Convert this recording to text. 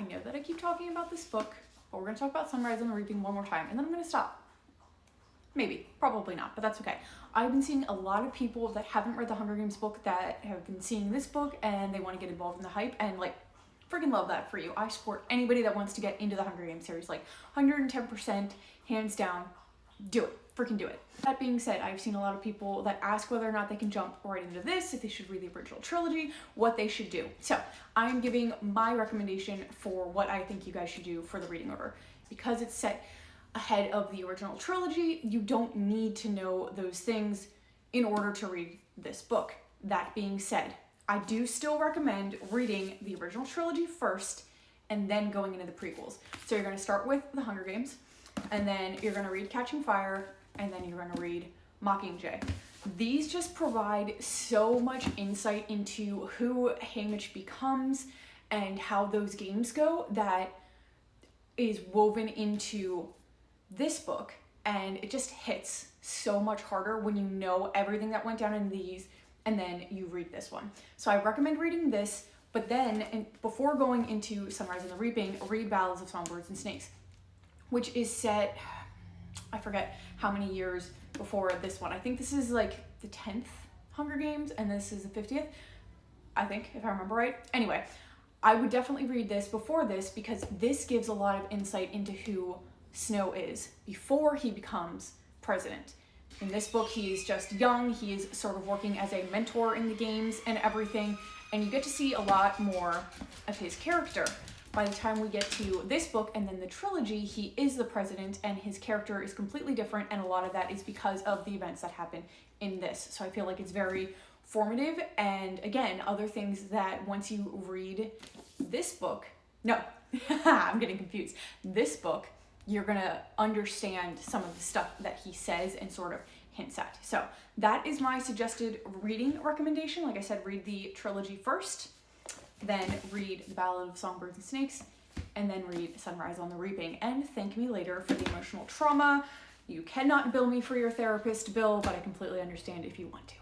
I know that I keep talking about this book, but we're going to talk about Sunrise on the Reaping one more time, and then I'm going to stop. Maybe, probably not, but that's okay. I've been seeing a lot of people that haven't read the Hunger Games book that have been seeing this book and they want to get involved in the hype, and like, freaking love that for you. I support anybody that wants to get into the Hunger Games series, like 110%, hands down, do it. Freaking do it. That being said, I've seen a lot of people that ask whether or not they can jump right into this, if they should read the original trilogy, what they should do. So I'm giving my recommendation for what I think you guys should do for the reading order. Because it's set ahead of the original trilogy, you don't need to know those things in order to read this book. That being said, I do still recommend reading the original trilogy first and then going into the prequels. So you're going to start with The Hunger Games, and then you're going to read Catching Fire, and then you're going to read Mockingjay. These just provide so much insight into who Haymitch becomes and how those games go that is woven into this book, and it just hits so much harder when you know everything that went down in these and then you read this one. So I recommend reading this, but then before going into Sunrise on the Reaping, read Ballads of Songbirds and Snakes, which is set, I forget how many years before this one. I think this is like the 10th Hunger Games and this is the 50th, I think, if I remember right. Anyway, I would definitely read this before this because this gives a lot of insight into who Snow is before he becomes president. In this book, he's just young, he is sort of working as a mentor in the games and everything, and you get to see a lot more of his character. By the time we get to this book and then the trilogy, he is the president and his character is completely different, and a lot of that is because of the events that happen in this. So I feel like it's very formative, and again, other things that once you read this book, no, I'm getting confused. This book, you're gonna understand some of the stuff that he says and sort of hints at. So that is my suggested reading recommendation. Like I said, read the trilogy first, then read The Ballad of Songbirds and Snakes, and then read Sunrise on the Reaping. And thank me later for the emotional trauma. You cannot bill me for your therapist bill, but I completely understand if you want to.